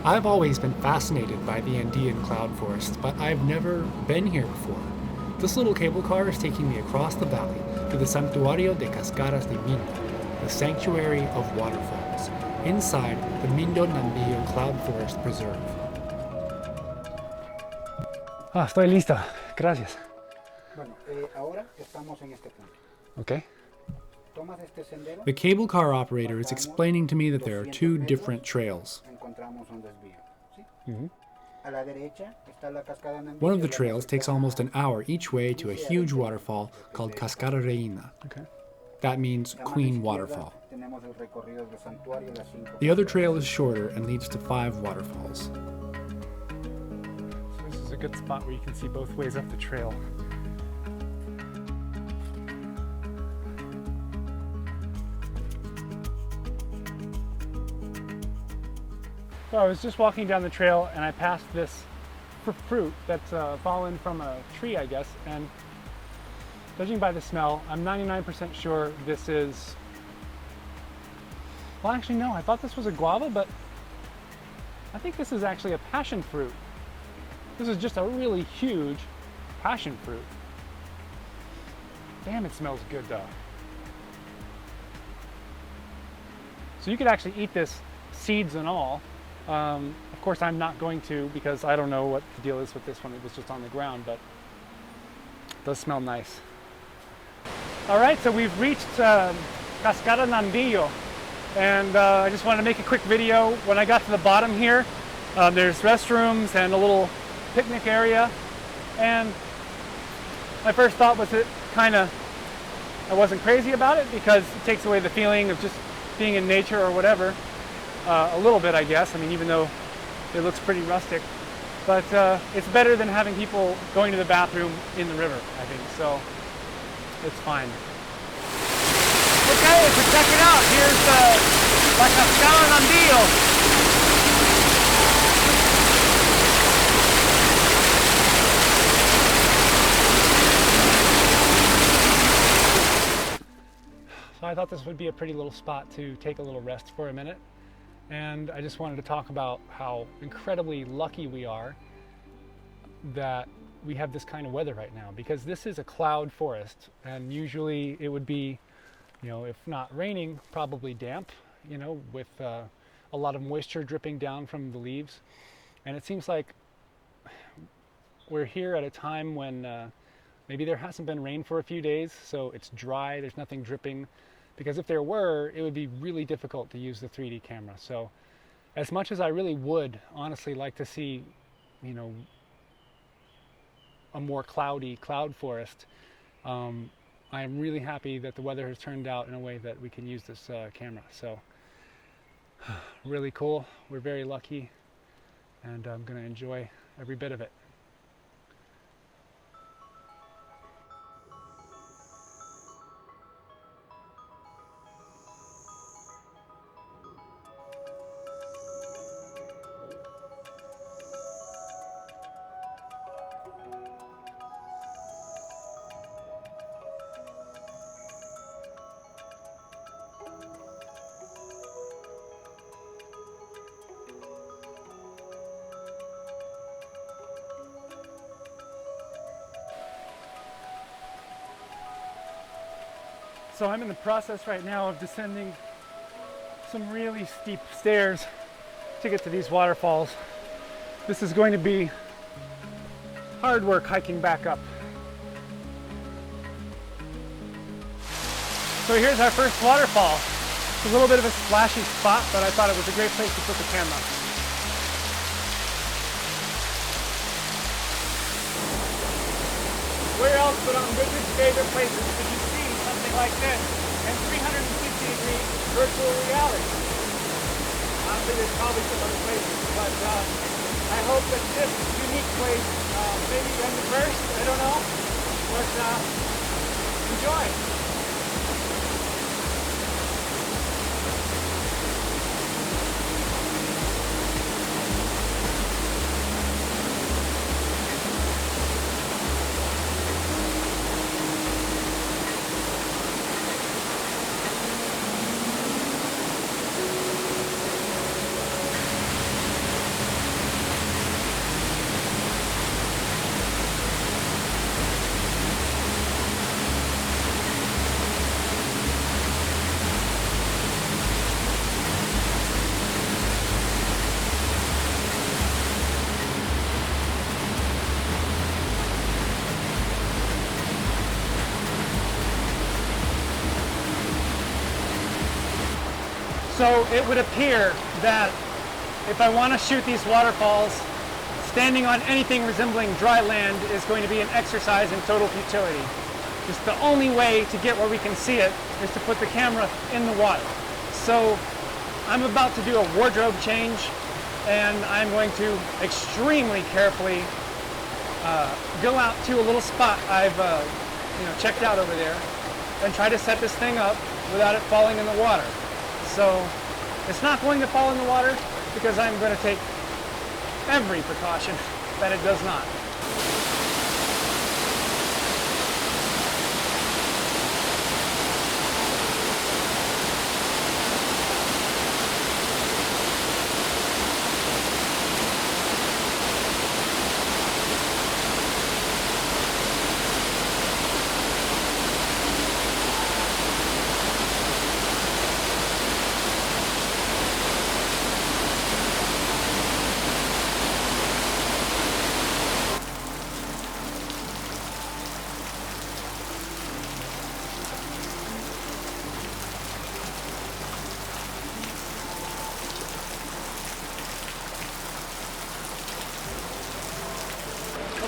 I've always been fascinated by the Andean cloud forest, but I've never been here before. This little cable car is taking me across the valley to the Santuario de Cascadas de Mindo, the Sanctuary of Waterfalls, inside the Mindo Nandillo Cloud Forest Preserve. Estoy listo. Gracias. Bueno, ahora estamos en este punto. Okay. Tomas este sendero. The cable car operator is explaining to me that there are two different trails. Encontramos un desvío, ¿sí? Mm-hmm. A la derecha está la cascada Nandillo. One of the trails takes almost an hour each way to a huge waterfall called Cascada Reina. Okay. That means Queen Waterfall. The other trail is shorter and leads to 5 waterfalls. So this is a good spot where you can see both ways up the trail. So I was just walking down the trail and I passed this fruit that's fallen from a tree, I guess, and judging by the smell, I'm 99% sure this is, well actually no, I thought this was a guava, but I think this is actually a passion fruit. This is just a really huge passion fruit. Damn, it smells good though. So you could actually eat this, seeds and all. Of course I'm not going to because I don't know what the deal is with this one. It was just on the ground, but it does smell nice. All right, so we've reached Cascada Nandillo, and I just wanted to make a quick video. When I got to the bottom here, there's restrooms and a little picnic area, and my first thought was that I wasn't crazy about it because it takes away the feeling of just being in nature or whatever. A little bit, I guess. I mean, even though it looks pretty rustic, but it's better than having people going to the bathroom in the river, I think, so it's fine. Okay, so check it out. Here's La Cascada Nandillo. So I thought this would be a pretty little spot to take a little rest for a minute. And I just wanted to talk about how incredibly lucky we are that we have this kind of weather right now, because this is a cloud forest, and usually it would be, you know, if not raining, probably damp, you know, with a lot of moisture dripping down from the leaves. And it seems like we're here at a time when maybe there hasn't been rain for a few days, so it's dry, there's nothing dripping. Because if there were, it would be really difficult to use the 3D camera. So as much as I really would honestly like to see, you know, a more cloudy cloud forest, I am really happy that the weather has turned out in a way that we can use this camera. So really cool. We're very lucky, and I'm going to enjoy every bit of it. So I'm in the process right now of descending some really steep stairs to get to these waterfalls. This is going to be hard work hiking back up. So here's our first waterfall. It's a little bit of a splashy spot, but I thought it was a great place to put the camera. Where else but on Richard's favorite places could you see something like this in 360-degree virtual reality? Honestly, there's probably some other places, but I hope that this unique place, maybe I'm the first, I don't know, but enjoy. So it would appear that if I want to shoot these waterfalls, standing on anything resembling dry land is going to be an exercise in total futility. Just the only way to get where we can see it is to put the camera in the water. So I'm about to do a wardrobe change, and I'm going to extremely carefully go out to a little spot I've checked out over there and try to set this thing up without it falling in the water. So it's not going to fall in the water because I'm going to take every precaution that it does not.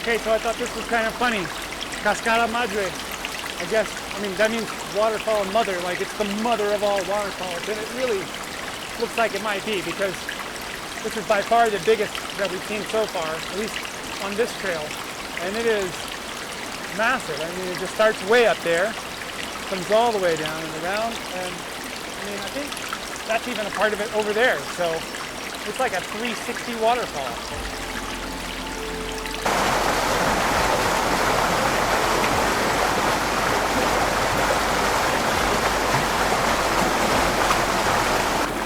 Okay, so I thought this was kind of funny. Cascada Madre. I mean, that means waterfall mother, like it's the mother of all waterfalls. And it really looks like it might be, because this is by far the biggest that we've seen so far, at least on this trail. And it is massive. I mean, it just starts way up there, comes all the way down and around. And I mean, I think that's even a part of it over there. So it's like a 360 waterfall.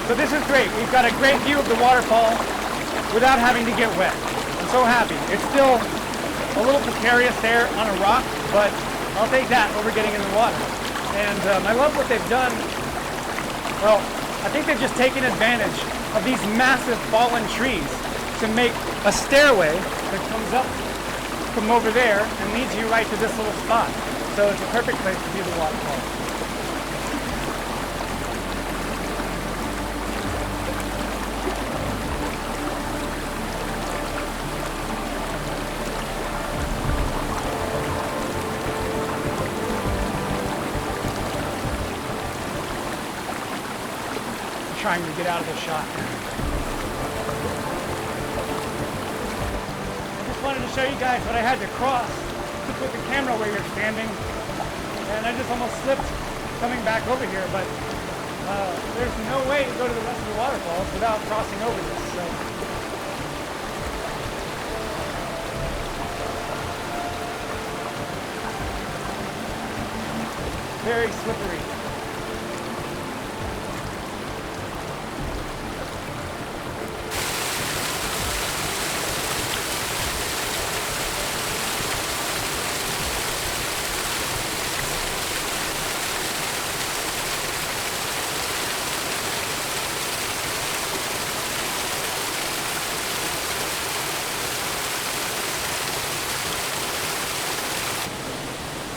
So this is great. We've got a great view of the waterfall without having to get wet. I'm so happy. It's still a little precarious there on a rock, but I'll take that over getting in the water. And I love what they've done. Well, I think they've just taken advantage of these massive fallen trees to make a stairway that comes up from over there and leads you right to this little spot. So it's a perfect place to view the waterfall. Trying to get out of the shot. I just wanted to show you guys what I had to cross to put the camera where you're standing, and I just almost slipped coming back over here, but there's no way to go to the rest of the waterfalls without crossing over this. So very slippery.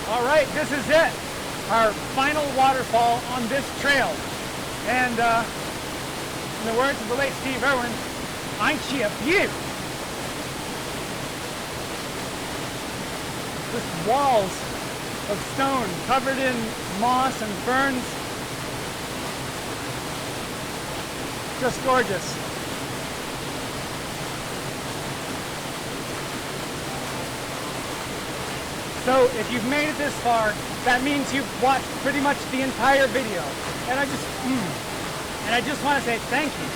All right, this is it. Our final waterfall on this trail. And in the words of the late Steve Irwin, ain't she a beaut? Just walls of stone covered in moss and ferns. Just gorgeous. So if you've made it this far, that means you've watched pretty much the entire video. And I just want to say thank you.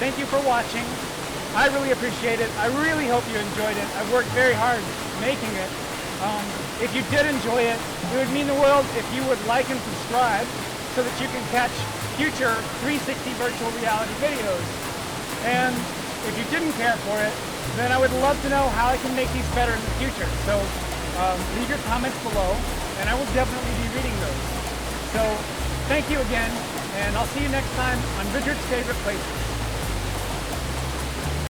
Thank you for watching. I really appreciate it. I really hope you enjoyed it. I've worked very hard making it. If you did enjoy it, it would mean the world if you would like and subscribe so that you can catch future 360 virtual reality videos. And if you didn't care for it, then I would love to know how I can make these better in the future. So leave your comments below, and I will definitely be reading those. So thank you again, and I'll see you next time on Richard's Favorite Places.